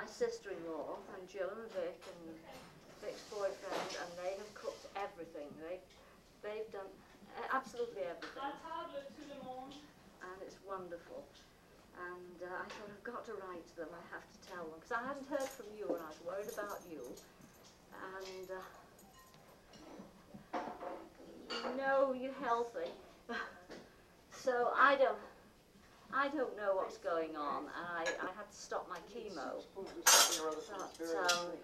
sister-in-law and Jill and Vic and Vic's boyfriend, and they have cooked everything. They've done absolutely everything. And it's wonderful. And I thought, I've got to write to them, I have to tell them, because I hadn't heard from you and I was worried about you. And you know you're healthy. So I don't know what's going on, and I had to stop my chemo. But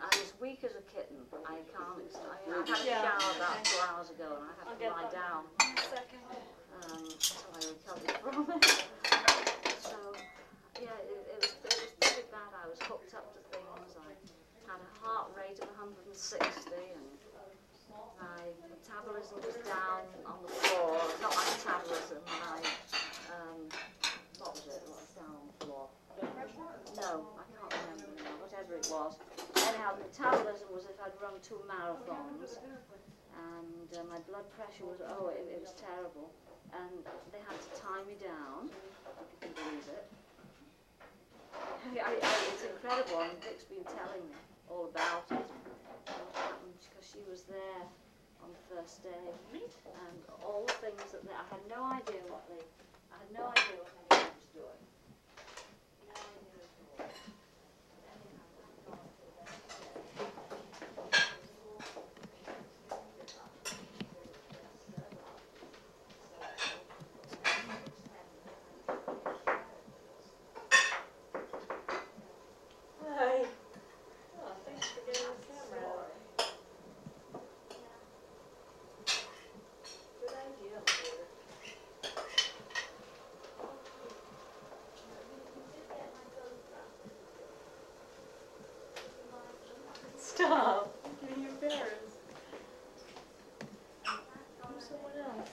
I'm as weak as a kitten. I can't. I had a shower about 2 hours ago, and I had to lie down. So I recovered from it. So yeah, it was pretty bad. I was hooked up to things. I had a heart rate of 160, and my metabolism was down on the floor. Not my metabolism, my what was it? What was down on the floor? No, I can't remember now. Whatever it was. Anyhow, the metabolism was if I'd run 2 marathons, and my blood pressure was it was terrible. And they had to tie me down, if you can believe it. It's incredible, and Vic's been telling me all about it, what happened, because she was there on the first day, and all the things that I had no idea what they was doing. No idea at all. Stop! I'm getting embarrassed. I'm someone else.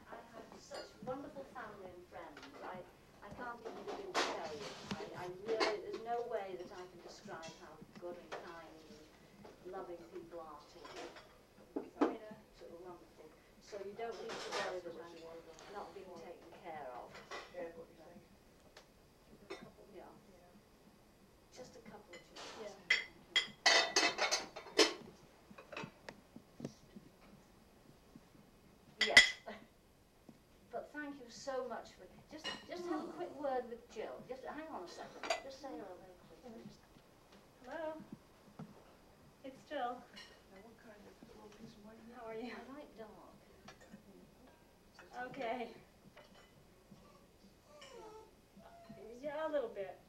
I have such wonderful family and friends. I can't even begin to tell you. I really, there's no way that I can describe how good and kind and loving people are to me. Sort of wonderful. So you don't need to worry that I'm not being taken care of. Yeah. Just a couple of children. Yes. But thank you so much for just have a quick word with Jill. Just hang on a second. Just say hello very quickly. Hello. It's Jill. How are you? I like dark. Okay. Yeah, a little bit.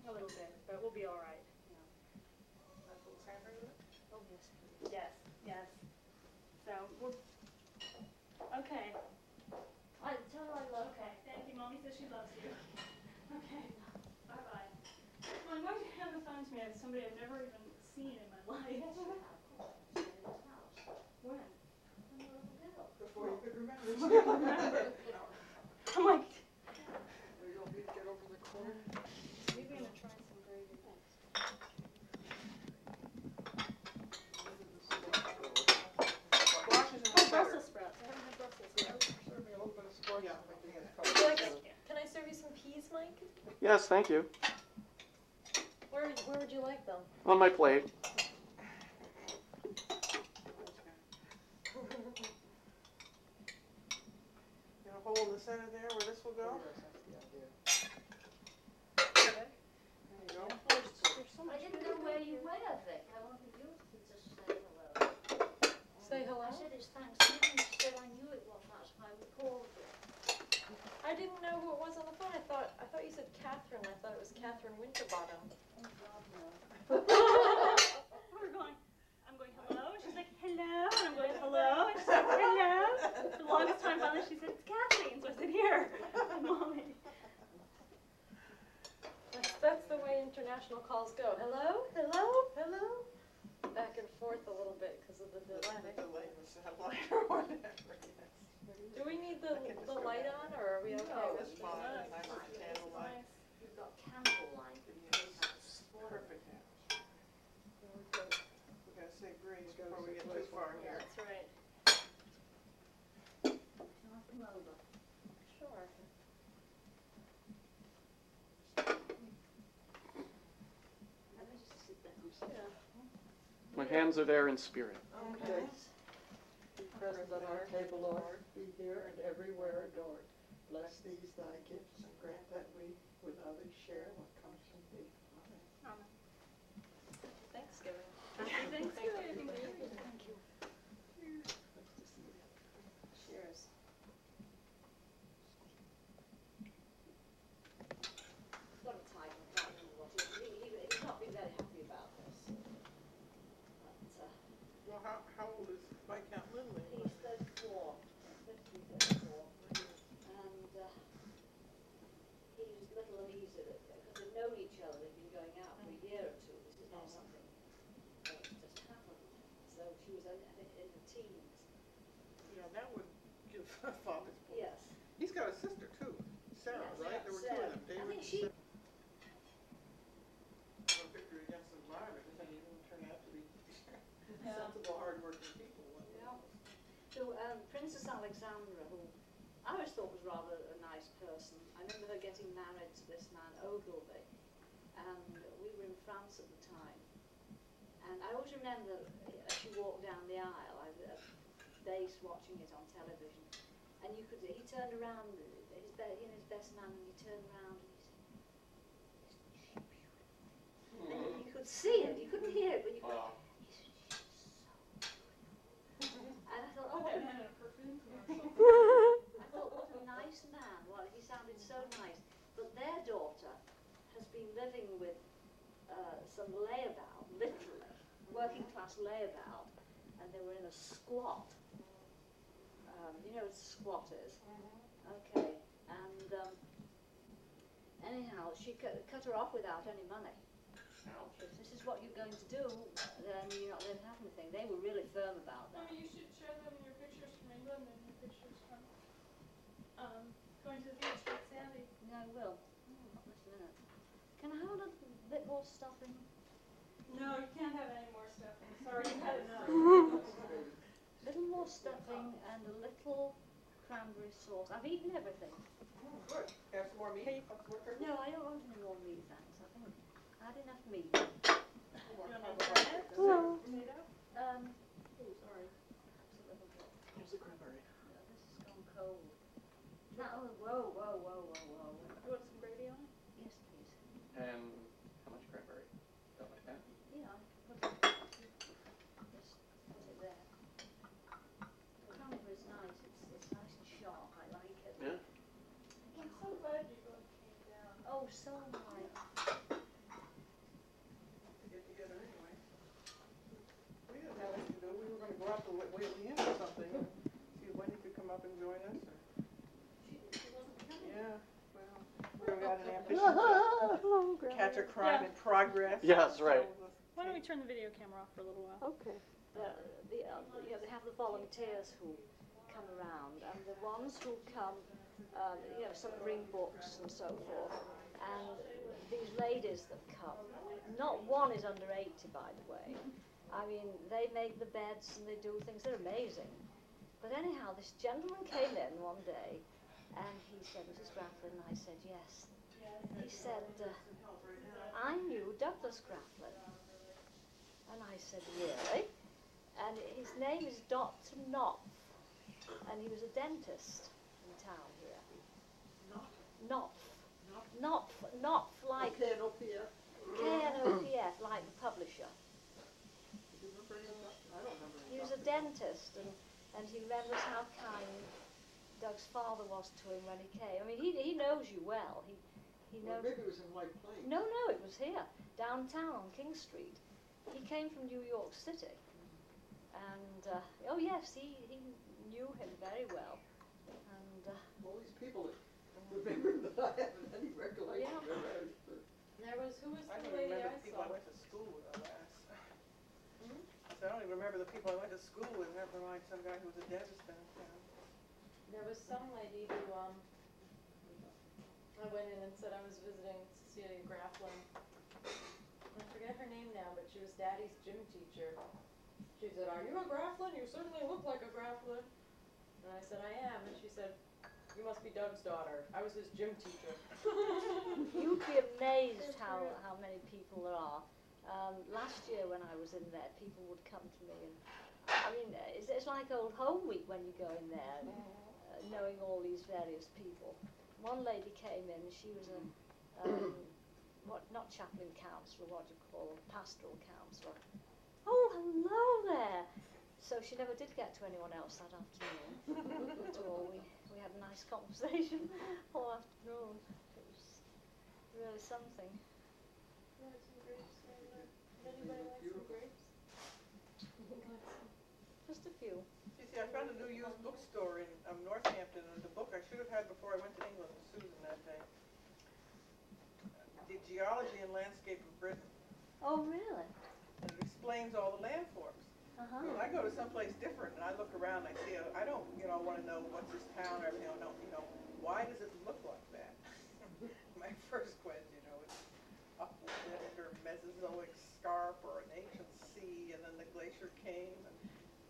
A little bit, but we'll be all right. Oh yes, please. Yes, yes. So we're okay. I tell her I love her. Okay, thank you. Mommy says she loves you. Okay. Bye bye. Well, I'm going to hand the phone to me as somebody I've never even seen in my life. Yes, you have. Of course. She's in his house. When? When you were a little girl. Before you could remember. I'm like, Are you going to get over the corner? you're going to try some gravy. Squashes and Brussels sprouts. I haven't had Brussels sprouts. Serve me a little bit of squash. Yeah, I think it's Would you like, can I serve you some peas, Mike? Yes, thank you. Where would you like them? On my plate. Got a hole in the center there where this will go? Okay. There you go. I didn't know where you were, Vic. I wanted you to just say hello. Say hello? I said it's Thanksgiving. She said I knew it was. That's why we called you. I didn't know who it was on the phone. I thought you said Catherine. I thought it was Catherine Winterbottom. Oh God, no. I'm going, hello? And she's like, hello? And I'm going, hello? And she's like, hello? The longest time finally she said, it's Kathleen. So I said, here. Mommy. That's the way international calls go. Hello? Hello? Hello? Back and forth a little bit because of the delay. The satellite or whatever. Do we need the light on, or are we okay? No, with it's this? fine. Nice candlelight. You've got candlelight. Perfect. Very good. race before we get too far here. That's right. Can I come over? Sure. Let me just sit down. Yeah. My hands are there in spirit. Okay. Be present at our table, Lord, be here and everywhere adored. Bless these thy gifts and grant that we with others share what comes from thee. Amen. Amen. Thanksgiving. Happy Thanksgiving. Thank you. Cheers. Got a title, I can't remember what it is. He's not been very happy about this. But Well, how old is Viscount Lindley? he's 34, 34. And he was a little uneasy because they've known each other, they've been going out for a year or two. This is not something that just happened. So she was in her teens. Yeah, that would give father's point. Yes. He's got a sister too, Sarah, Yes, right? There were two of them, Sarah. I David think and she. Sarah. A victory against the environment, but then you didn't turn out to be sensible, hard-working people. Yeah. So Princess Alexandra, who I always thought was rather a nice person, I remember her getting married to this man Ogilvy, and we were in France at the time. And I always remember as she walked down the aisle, I was at base watching it on television, and he turned around, he and his best man, and he turned around and he said, "Isn't she beautiful?" And you could see it, you couldn't hear it, but you could. He said, "She's so beautiful." And I thought, oh, what a I thought, what a nice man. Well, he sounded so nice. But their daughter has been living with some layabout, literally, working class layabout, and they were in a squat. You know what a squat is? Okay. And anyhow, she cut her off without any money. If this is what you're going to do, then you're not going to have anything. They were really firm about that. You should share them in your pictures from England and your pictures from going to the beach with Sandy. Yeah, I will. Not this minute. Can I have a little bit more stuffing? No, you can't have any more stuff. I'm sorry, you had enough. A little more stuffing and a little cranberry sauce. I've eaten everything. Good. Have some more meat? No, I don't want any more meat, thanks. I think I had enough meat. You want me to try it? Hello. Potato? Oh, sorry. Perhaps a little bit. Here's the cranberry. No, this has gone cold. No, whoa, whoa, whoa, whoa, whoa. You want some gravy on it? Yes, please. And how much cranberry? About like that? Yeah, put it. Just put it there. The cranberry's nice. It's nice and sharp. I like it. Yeah. I'm so glad you both came down. Oh, so am I. Get together anyway. We didn't have anything to do. We were going to go out to Whately Inn or something. See when you could come up and join us. Or... She wasn't coming. Yeah, well, we've got an ambition to catch a crime in progress. Yes, right. Why don't we turn the video camera off for a little while? Okay. They have the volunteers who come around, and the ones who come, some bring books and so forth, and these ladies that come, not one is under 80, by the way. I mean, they make the beds and they do things, they're amazing. But anyhow, this gentleman came in one day, and he said, "Mrs. Grafflin," and I said, "Yes." He said, "I knew Douglas Grafflin." And I said, "Really?" And his name is Dr. Knopf, and he was a dentist in town here. Knopf. Knopf, like K-N-O-P-F. K-N-O-P-F, like the publisher. I don't remember. He was a dentist, and he remembers how kind Doug's father was to him when he came. I mean, he knows you well. He Well, knows. maybe it was in White Plains. No, it was here, downtown on King Street. He came from New York City, and oh yes, he knew him very well. And All these people that remember that I haven't any recollection Yeah. of that. Who was I the don't lady remember I the people I saw? went to school with, alas. I don't even remember the people I went to school with, never mind some guy who was a dentist downtown. There was some lady who, I went in and said I was visiting Cecilia Grafflin. I forget her name now, but she was Daddy's gym teacher. She said, "Are you a Grafflin? You certainly look like a Grafflin." And I said, "I am." And she said, "You must be Doug's daughter. I was his gym teacher." You'd be amazed how many people there are. Last year when I was in there, people would come to me and, I mean, it's like old home week when you go in there, knowing all these various people. One lady came in, she was a, not chaplain counsellor, what do you call them, pastoral counsellor. Oh, hello there! So she never did get to anyone else that afternoon at all. We had a nice conversation all afternoon. It was really something. Anybody like some grapes? Just a few. You see, I found a new used bookstore in Northampton, and the book I should have had before I went to England with Susan that day. The Geology and Landscape of Britain. Oh, really? And it explains all the landforms. Uh-huh. When I go to someplace different and I look around, I see, I don't, want to know what's this town or everything. I don't, why does it look like that? My first question, is uplift or Mesozoic scarp or an ancient sea, and then the glacier came, and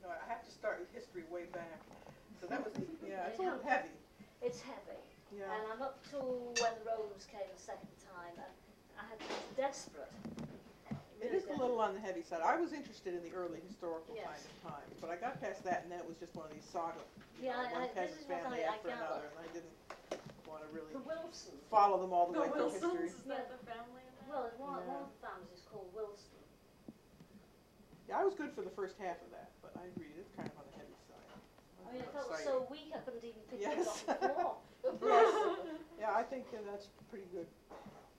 I have to start with history way back. So that was, it's a little heavy. It's heavy. Yeah. And I'm up to when the Romans came a second time, and I had to be desperate. It is a little on the heavy side. I was interested in the early historical Yes. kind of times, but I got past that, and then it was just one of these saga, Yeah, one this peasant is what family I after gather. another, and I didn't want to really The Wilsons. follow them all the The way through history. Wilsons, is that the family in that? Well, one Yeah. of the families is called Wilson. Yeah, I was good for the first half of that, but I agree, it's kind of on the heavy side. I mean, I felt Exciting. so weak I couldn't even pick Yes. it up before. Yes. Yeah, I think that's a pretty good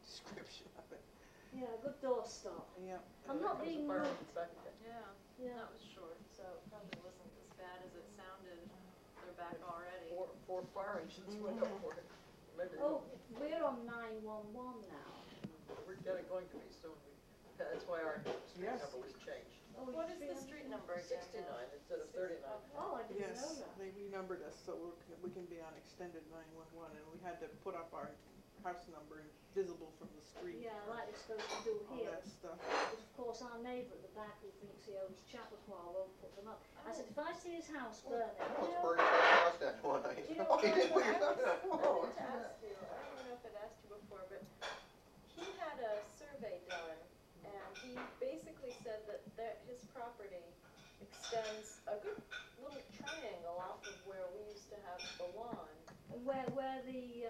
description of it. Yeah, good doorstop. Yeah. I'm not being rude. Yeah, Yeah. that was short, so it probably wasn't as bad as it sounded. They're back already. Four fire engines went up for it. Maybe Oh, we're on 911 now. we're going to be soon. That's why our street Yes. number was changed. Oh, What is the street number again? 69 instead of 39. Oh, I didn't know Yes, that. they renumbered us so we can be on extended 911, and we had to put up our house number visible from the street. Yeah, like you're supposed to do All here. that stuff. But of course, our neighbour at the back who thinks he owns Chappaqua won't put them up. I said, if I see his house burning, Let's burn your house down one night. You know, Oh, you didn't put your I stuff down. wanted to ask you, I don't know if I'd asked you before, but he had a survey done, and he basically said that his property extends a good little triangle off of where we used to have the lawn, and where the,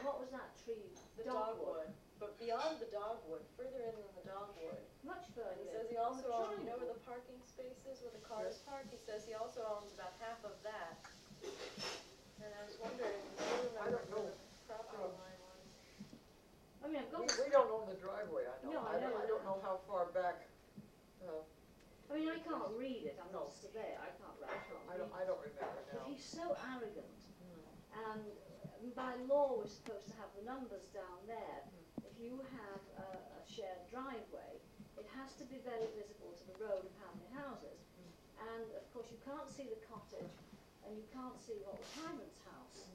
what was that tree? the dogwood. But beyond the dogwood, further in than the dogwood. Much And further. he says he also owns, you know where the parking space is, where the cars park? He says he also owns about half of that. And I was wondering, do you I remember don't know. where the property line was? I mean, I've got We don't own the driveway, I know. No, I know I don't know how far back. I mean, I can't read it. I'm not a surveyor. I can't read. I don't remember But now. he's so arrogant, and by law we're supposed to have the numbers down there. If you have a shared driveway, it has to be very visible to the road of how many houses. And of course you can't see the cottage, and you can't see what was Hyman's house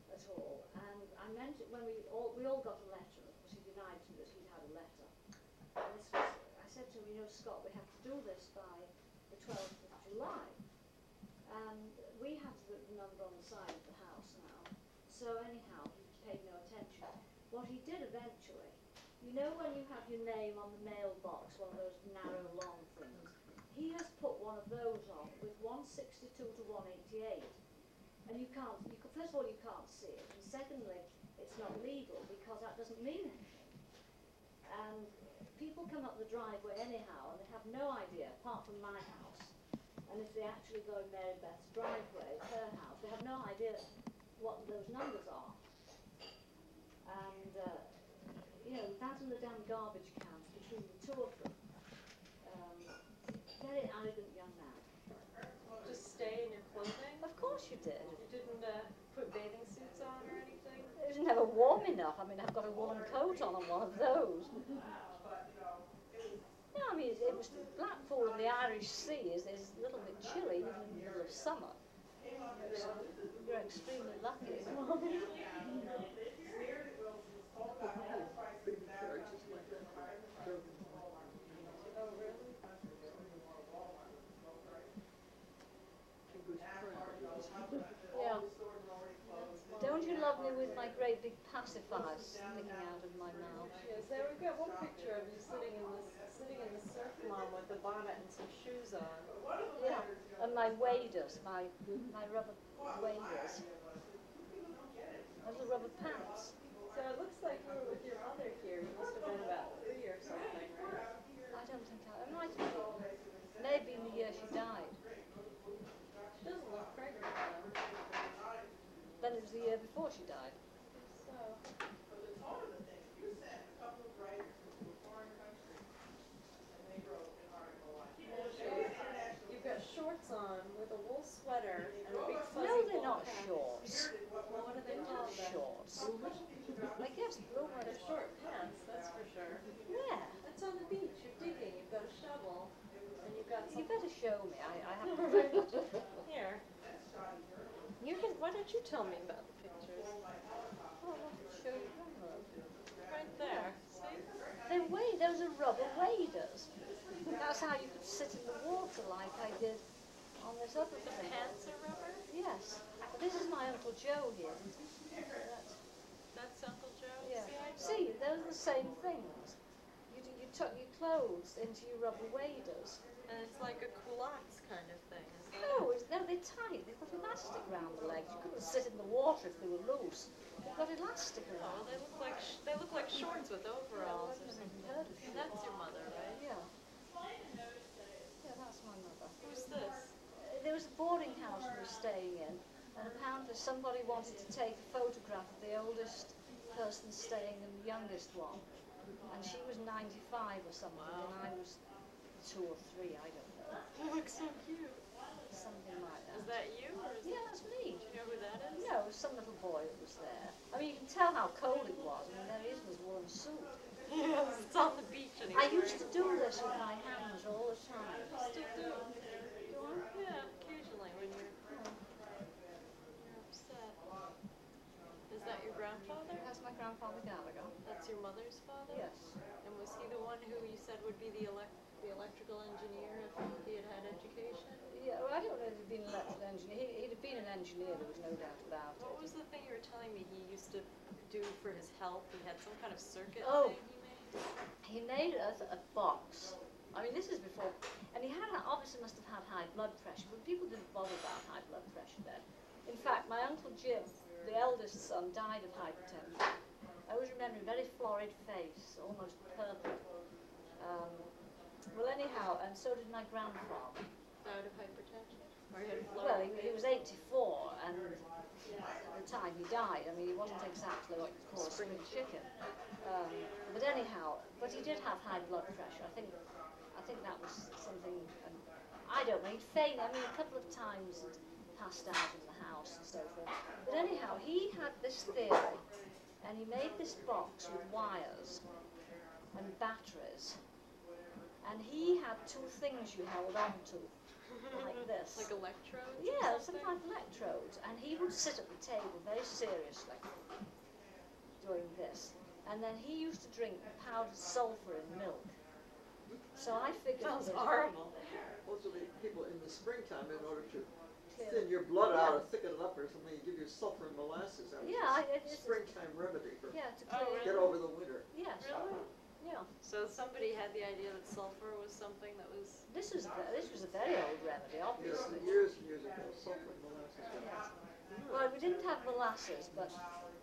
at all. And I meant it when we all got a letter. Of course he denied to me that he'd had a letter. And this was, I said to him, Scott, we have to do this by the 12th of July. And we have the number on the side of the house now. So anyhow, he paid no attention. What he did eventually, when you have your name on the mailbox, one of those narrow, long things, he has put one of those on with 162 to 188. And first of all, you can't see it. And secondly, it's not legal because that doesn't mean anything. And people come up the driveway anyhow, and they have no idea, apart from my house. And if they actually go in Mary Beth's driveway, her house, they have no idea what those numbers are. And, that and the damn garbage cans between the two of them. Very arrogant young man. Just stay in your clothing? Of course you did. You didn't put bathing suits on or anything? It was never warm enough. I mean, I've got a woolen coat on and one of those. No, I mean, it was Blackpool and the Irish Sea is a little bit chilly even in the middle of summer. So you're extremely lucky. pacifier sticking out of my mouth. Yes, there we go. One picture of you sitting in the surf, Mom, with the bonnet and some shoes on. Yeah, and my waders, my rubber waders. Those are rubber pants. So it looks like you were with your mother here. You must have been about 3 or something, right? I don't think I might have been. Maybe in the year she died. She doesn't look pregnant though. Then it was the year before she died. So. You've got shorts on with a wool sweater and a big fuzzy No, they're ball not cap. shorts. Well, what are they called then? Shorts. I guess blue ones. They're short pants, that's for sure. Yeah. That's on the beach. You're digging. You've got a shovel, and you've got You some. better show me. I have to bring it. Here. You can. Why don't you tell me about the pictures? Oh, I have to show you them. Right there. See? Those are rubber waders. That's how you could sit in the water like I did on this other The thing. pants are rubber. Yes. But this is my Uncle Joe here. That's Uncle Joe. Yeah. See, See, those are the same things. You tuck your clothes into your rubber waders. and it's like a culottes kind of thing. Is that No, they're tight. They've got elastic around the legs. You couldn't sit in the water if they were loose. They've got elastic Oh, around. they look like shorts with overalls or I've something. never heard of And that's your mother, right? Yeah. Yeah, that's my mother. Who's this? There was a boarding house we were staying in, and apparently somebody wanted to take a photograph of the oldest person staying and the youngest one. And she was 95 or something, Wow. and I was 2 or 3, I don't know. You look so cute. Something like that. Is that you or is Yeah, that's me. Do you know who that is? No, it was some little boy that was there. I mean, you can tell how cold it was. I mean, there he is in his woolen suit. Yes, it's on the beach and I used to do this with my hands all the time. still do. Do I? Yeah, occasionally when you're upset. Is that your grandfather? That's my grandfather Gallagher. That's your mother's father? Yes. And was he the one who you said would be the electrical engineer if he had had education? Yeah, well, I don't know if he'd been an electrical engineer. He'd have been an engineer, there was no doubt about it. What was the thing you were telling me he used to do for his health? He had some kind of circuit Oh. thing he made? He made us a box. I mean, this is before, and he had obviously must have had high blood pressure, but people didn't bother about high blood pressure then. In fact, my Uncle Jim, the eldest son, died of hypertension. I always remember a very florid face, almost purple. Well, anyhow, and so did my grandfather. Died of hypertension? Or he had a Well, florid he was 84, and at the time he died, I mean, he wasn't exactly what you call a spring chicken. But anyhow, but he did have high blood pressure. I think that was something, I don't know, he'd faint, I mean, a couple of times he'd passed out in the house and so forth. But anyhow, he had this theory, and he made this box with wires and batteries, and he had 2 things you held on to, like this. Like electrodes? Yeah, or some something? kind of electrodes, and he would sit at the table very seriously doing this, and then he used to drink powdered sulphur in milk. So I figured Sounds that horrible. Most of the people in the springtime, in order to Clear. thin your blood out or thicken it up or something, you give you sulfur and molasses. That was Yeah, a it's springtime remedy for yeah, to Oh, clear. get over the winter. Yes. Really? Yeah. So somebody had the idea that sulfur was something that was... This was a very old remedy, Yes, obviously. years and years ago, sulfur and molasses. Yes. Well, we didn't have molasses, but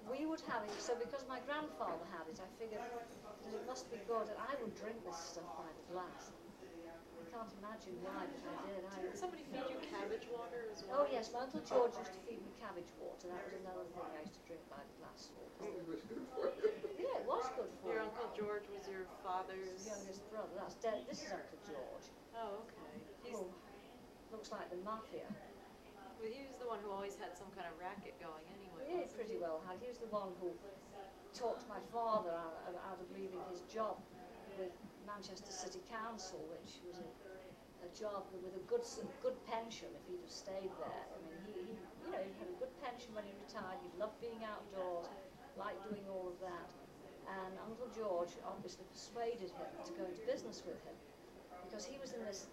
we would have it. So because my grandfather had it, I figured that it must be good, and I would drink this stuff by the glass. I can't imagine why, but I did. Did somebody feed you cabbage water as Oh well? yes, my Uncle George used to feed me cabbage water. That was another thing I used to drink by the glass. It was good for you. Yeah, it was good for Your me. Uncle George was your father's... His youngest brother. That's dead. This is Uncle George. Oh, okay. Oh, looks like the mafia. Well, he was the one who always had some kind of racket going anyway. Yeah, wasn't pretty he? well had. He was the one who talked my father out of leaving his job with Manchester City Council, which was a job with a good pension if he'd have stayed there. I mean, he had a good pension when he retired. He loved being outdoors, liked doing all of that. And Uncle George obviously persuaded him to go into business with him, because he was in this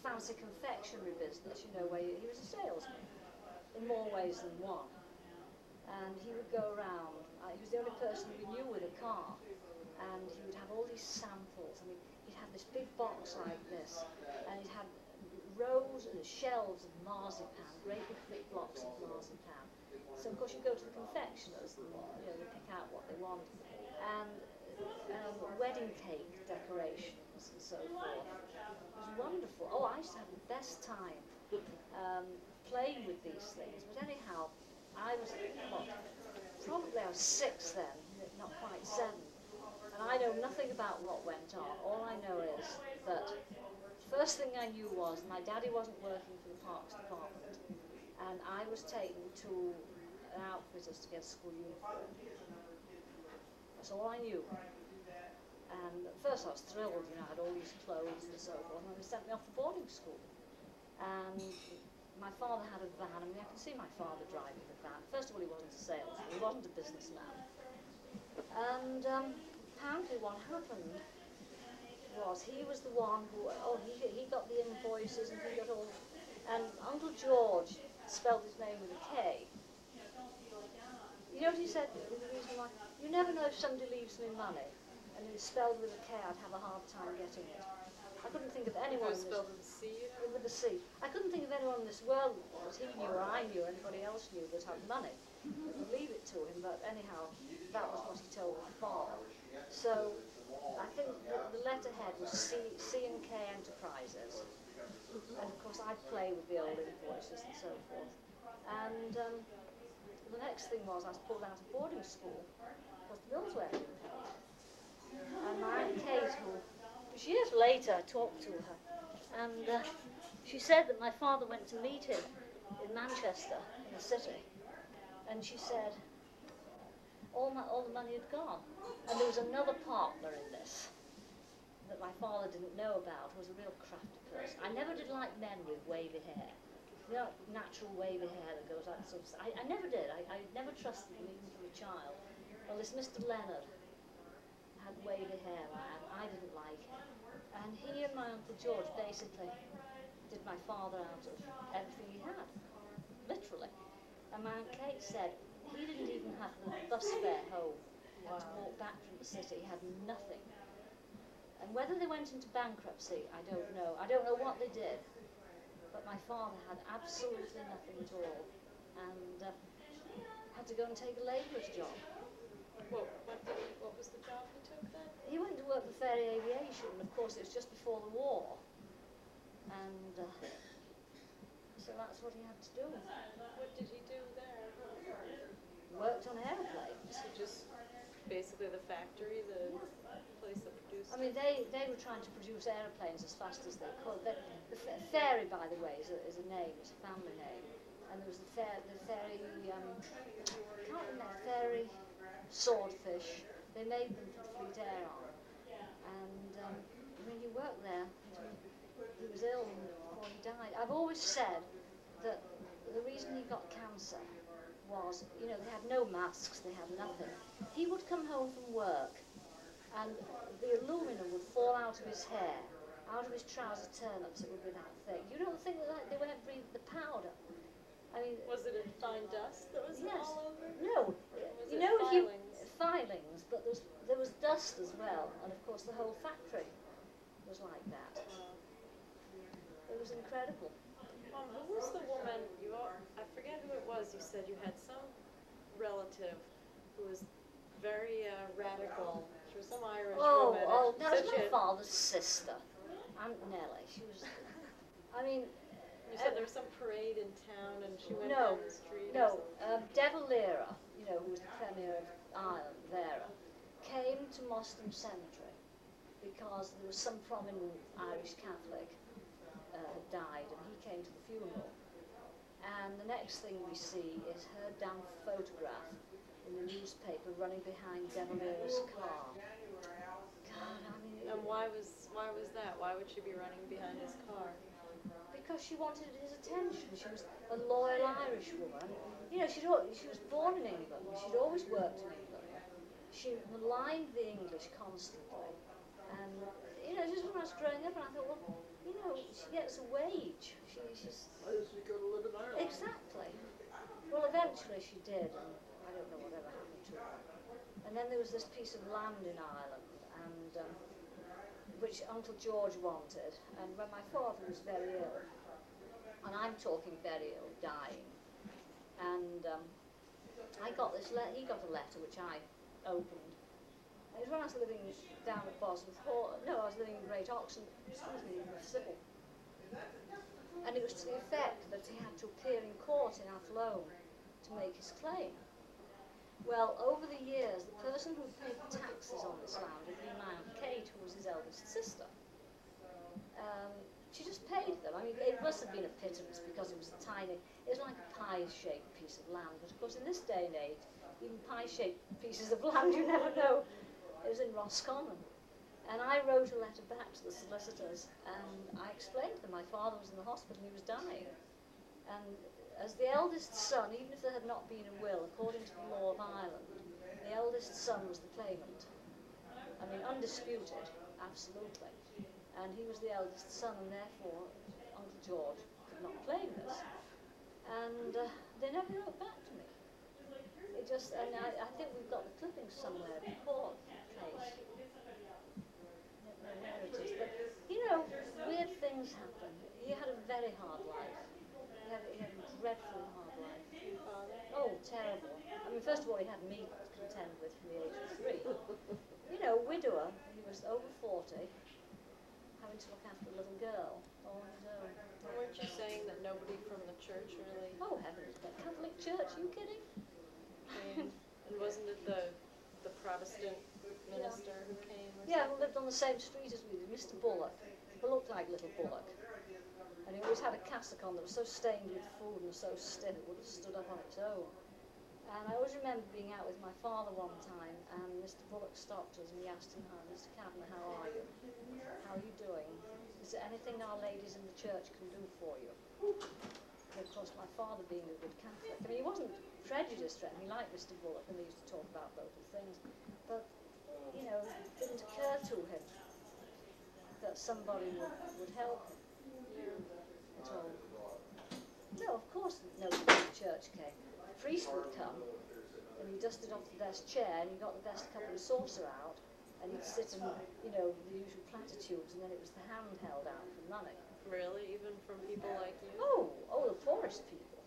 fancy confectionery business, where he was a salesman in more ways than one. And he would go around he was the only person we knew with a car, and he would have all these samples. I mean, he'd have this big box like this, and he'd have rows and shelves of marzipan, great big thick blocks of marzipan. So of course you go to the confectioners and they pick out what they want, and wedding cake decorations and so forth. It was wonderful. Oh, I used to have the best time playing with these things. But anyhow, I was probably I was 6 then, not quite 7, and I know nothing about what went on. All I know is that first thing I knew was my daddy wasn't working for the Parks Department, and I was taken to an outfitter's to get a school uniform. That's all I knew. And at first I was thrilled, I had all these clothes and so forth, and they sent me off to boarding school. And my father had a van. I mean, I can see my father driving the van. First of all, he wasn't a salesman, he wasn't a businessman. And apparently what happened was he was the one who, he got the invoices and he got all, and Uncle George spelled his name with a K. You know what he said, the reason why? You never know if somebody leaves me money, and it's spelled with a K, I'd have a hard time getting it. I couldn't think of anyone Spelled with a C? with a C. I couldn't think of anyone in this world that he knew or I knew or anybody else knew that had money. I would leave it to him, but anyhow, that was what he told my father. So I think the letterhead was C and K Enterprises. And of course I'd play with the old invoices and so forth. And the next thing was I was pulled out of boarding school because the bills weren't being paid. And my Aunt Kate, who years later I talked to her, and she said that my father went to meet him in Manchester, in the city, and she said all the money had gone. And there was another partner in this that my father didn't know about, who was a real crafty person. I never did like men with wavy hair. You know, natural wavy hair that goes like sort of, I never did. I never trusted them even from a child. Well, this Mr. Leonard had wavy hair, and I didn't like him. And he and my Uncle George basically did my father out of everything he had, literally. And my Aunt Kate said he didn't even have the bus fare home. He had to walk back from the city. He had nothing. And whether they went into bankruptcy, I don't know. I don't know what they did. But my father had absolutely nothing at all, and had to go and take a labourer's job. What was the job he took then? He went to work for Ferry Aviation, and of course it was just before the war. And so that's what he had to do. What did he do there? Worked on aeroplanes. So just basically the factory, the place that produced. I mean, they were trying to produce aeroplanes as fast as they could. Ferry, by the way, is a name, it's a family name. And there was the Ferry, I can't remember, Ferry Swordfish. They made them for the Fleet Air Arm. And when he worked there, he was ill before he died. I've always said that the reason he got cancer was, they had no masks, they had nothing. He would come home from work and the aluminum would fall out of his hair, out of his trouser turnips, it would be that thick. You don't think that they won't breathe the powder? I mean, was it in fine dust that was all over? No. Was you it know, filings? Filings, but there was dust as well, and of course the whole factory was like that. It was incredible. Who was the woman? I forget who it was. You said you had some relative who was very radical. She was some Irish woman. Oh, that was my father's sister, Aunt Nellie. She was. I mean. You said there was some parade in town, and she went No, down the street. no. Devil Lera, who was the Premier of Ireland, Vera, came to Moston Cemetery because there was some prominent Irish Catholic had died, and he came to the funeral. And the next thing we see is her damn photograph in the newspaper running behind Devil Lera's car. God, I mean. And why was that? Why would she be running behind his car? Because she wanted his attention. She was a loyal Irish woman. She was born in England. She'd always worked in England. She maligned the English constantly. And, just when I was growing up, and I thought, well, she gets a wage. She's... Why does she go to live in Ireland? Exactly. Well, eventually she did, and I don't don't know whatever happened to them. And then there was this piece of land in Ireland, and which Uncle George wanted. And when my father was very ill, and I'm talking very ill, dying, and I got this he got a letter which I opened. It was when I was living down at Bosworth Hall. No, I was living in Great Oxon, with Sybil. And it was to the effect that he had to appear in court in Athlone to make his claim. Well, over the years, the person who paid the taxes on this land had been my Aunt Kate, who was his eldest sister. She just paid them. I mean, it must have been a pittance because it was tiny. It was like a pie-shaped piece of land. But of course, in this day and age, even pie-shaped pieces of land, you never know. It was in Roscommon. And I wrote a letter back to the solicitors, and I explained to them my father was in the hospital and he was dying. And as the eldest son, even if there had not been a will, according to the law of Ireland, the eldest son was the claimant. I mean, undisputed, absolutely. And he was the eldest son, and therefore Uncle George could not claim this. And they never wrote back to me. It just, and I think we've got the clippings somewhere of the court case. I don't know where it is, but you know, weird things happen. He had a very hard life. He had a dreadfully hard life. Oh, terrible. I mean, first of all, he had me to contend with from the age of 3. You know, widower, he was over 40, having to look after a little girl all on his own. Weren't you saying that nobody from the church really? Oh, heavens, the Catholic Church, are you kidding? And wasn't it the Protestant minister who came? Yeah, who lived on the same street as we did, Mr. Bullock, who looked like Little Bullock. And he always had a cassock on that was so stained with food and so stiff it would have stood up on its own. And I always remember being out with my father one time, and Mr. Bullock stopped us and he asked him, Mr. Kavanagh, how are you? How are you doing? Is there anything our ladies in the church can do for you? And of course, my father being a good Catholic, I mean, he wasn't prejudiced or anything, he liked Mr. Bullock, and they used to talk about local things, but, you know, it didn't occur to him that somebody would help him at all. No, of course nobody from the church came. The priest would come, and he dusted off the best chair, and he got the best cup and saucer out, and he'd sit and, you know, the usual platitudes, and then it was the hand held out for money. Really? Even from people like you? Oh, the poorest people.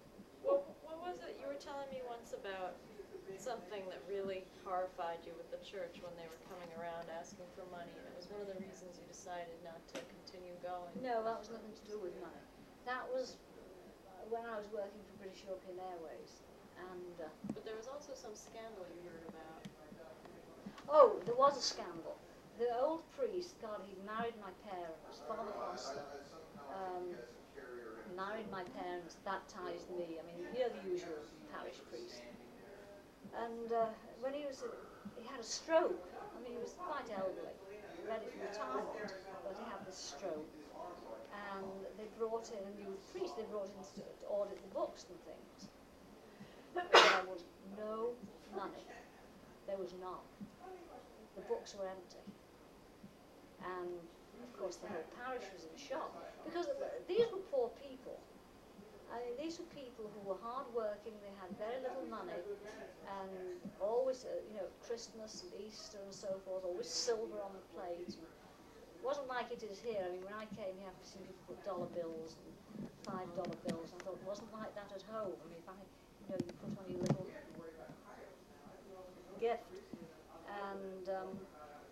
Well, what was it you were telling me once about something that really horrified you with the church when they were coming around asking for money, and it was one of the reasons you decided not to continue going? No, that was nothing to do with money. That was when I was working for British European Airways, and But there was also some scandal you heard about. oh, there was a scandal. The old priest, God, he married my parents, Father Foster, married my parents, baptized me. I mean, you know, the usual parish priest. And when he had a stroke. I mean, he was quite elderly, ready for retirement, but he had this stroke. And they brought in a new priest. They brought in to audit the books and things. There was no money. There was none. The books were empty. And, of course, the whole parish was in shock. Because these were poor people. I mean, these were people who were hard-working, they had very little money, and always, you know, Christmas and Easter and so forth, always silver on the plate. It wasn't like it is here. I mean, when I came here, I've seen people put dollar bills and $5 bills. I thought it wasn't like that at home. I mean, if you know, you put on your little gift. And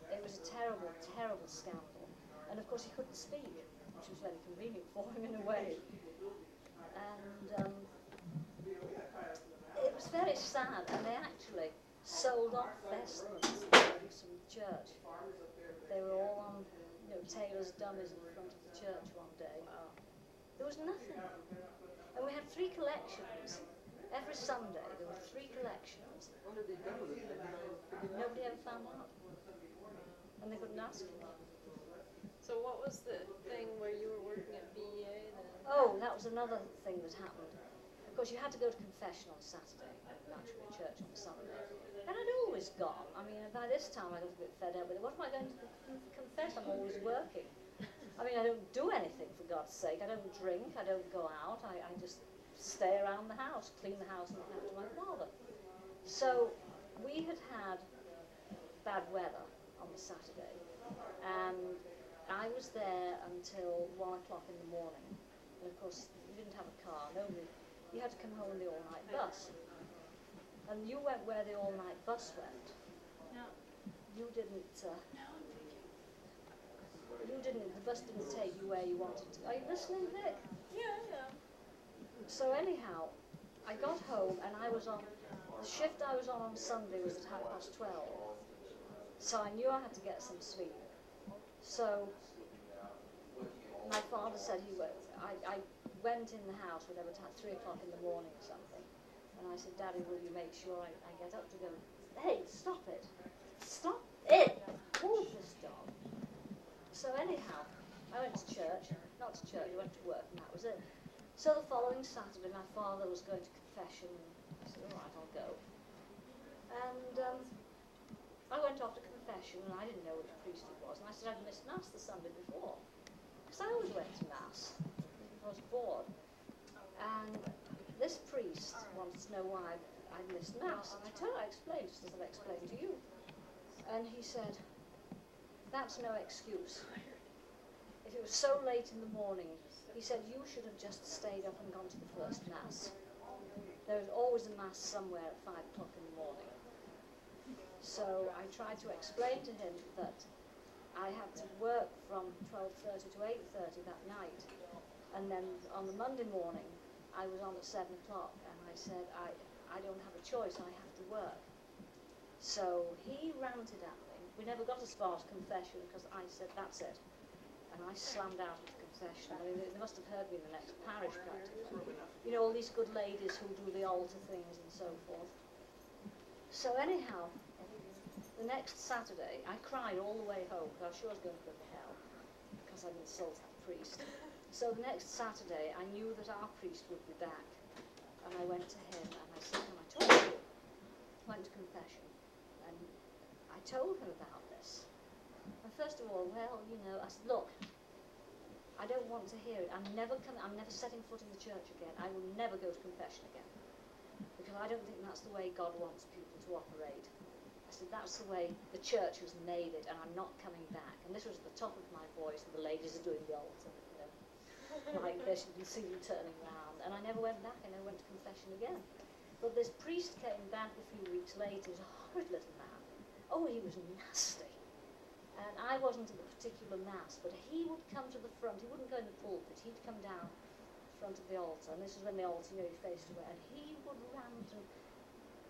it was a terrible, terrible scandal. And of course he couldn't speak, which was very convenient for him in a way. And it was very sad, and they actually sold off vestments from the church. They were all on, you know, tailor's dummies in front of the church one day. There was nothing. And we had 3 collections. Every Sunday there were 3 collections. What did they do with it? Nobody ever found out. And they couldn't ask him. So what was the thing where you were working at BEA then? Oh, that was another thing that happened. Of course, you had to go to confession on Saturday, naturally church on Sunday. And I'd always gone. I mean, by this time I got a bit fed up with it. What am I going to confess? I'm always working. I mean, I don't do anything, for God's sake. I don't drink, I don't go out. I just stay around the house, clean the house and look after my father. So we had had bad weather on the Saturday, and I was there until 1 o'clock in the morning. And of course, you didn't have a car. Nobody. You had to come home on the all-night bus. And you went where the all-night bus went. No. You didn't. The bus didn't take you where you wanted to. Are you listening, Vic? Yeah. So anyhow, I got home and I was on. The shift I was on Sunday was at 12:30. So I knew I had to get some sleep. So my father said I went in the house, whatever time, 3 o'clock in the morning or something. And I said, Daddy, will you make sure I get up to go? Hey, stop it. Stop it. Move this dog. So anyhow, I went to church. Not to church, I went to work, and that was it. So the following Saturday, my father was going to confession. And I said, all right, I'll go. And I went off to confession, and I didn't know which priest it was. And I said I'd missed Mass the Sunday before. Because I always went to Mass. I was bored. And this priest wanted to know why I'd missed Mass. And I explained, just as I've explained to you. And he said, that's no excuse. If it was so late in the morning, he said, you should have just stayed up and gone to the first Mass. There was always a Mass somewhere at 5 o'clock in the morning. So I tried to explain to him that I had to work from 12:30 to 8:30 that night. And then on the Monday morning, I was on at 7 o'clock, and I said, I don't have a choice, I have to work. So he ranted at me. We never got as far as confession, because I said, that's it. And I slammed out of the confession. I mean, they must have heard me in the next parish practically. You know, all these good ladies who do the altar things and so forth. So anyhow, the next Saturday, I cried all the way home, because I was sure I was going to go to hell, because I'd insulted the priest. So the next Saturday, I knew that our priest would be back. And I went to him, and I said, can I talk to you? I went to confession. And I told him about this. And first of all, well, you know, I said, look, I don't want to hear it. I'm never setting foot in the church again. I will never go to confession again. Because I don't think that's the way God wants people to operate. I said, that's the way the church has made it, and I'm not coming back. And this was at the top of my voice, and the ladies are doing the altar, you know, like this, you can see them turning round. And I never went back, and I went to confession again. But this priest came back a few weeks later. He was a horrid little man. Oh, he was nasty. And I wasn't at the particular Mass, but he would come to the front. He wouldn't go in the pulpit. He'd come down in front of the altar, and this is when the altar, you know, you faced away, and he would rant and,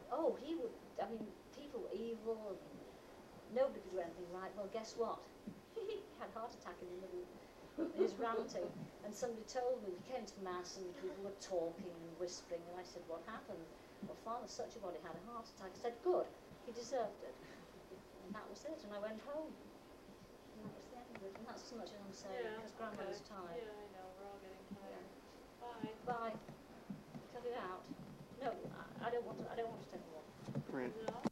oh, he would, I mean, people were evil, and nobody could do anything right. Well, guess what? He had a heart attack in the middle of his ranting, and somebody told me, we came to Mass, and people were talking and whispering, and I said, what happened? Well, Father Such-a-Body had a heart attack. I said, good, he deserved it. And that was it, and I went home. And that was the end of it, and that's as much as I'm saying, because Grandmother's tired. Yeah, I know, we're all getting tired. Yeah. Bye. Bye. Cut it out. No, I don't want to take more. Right. No?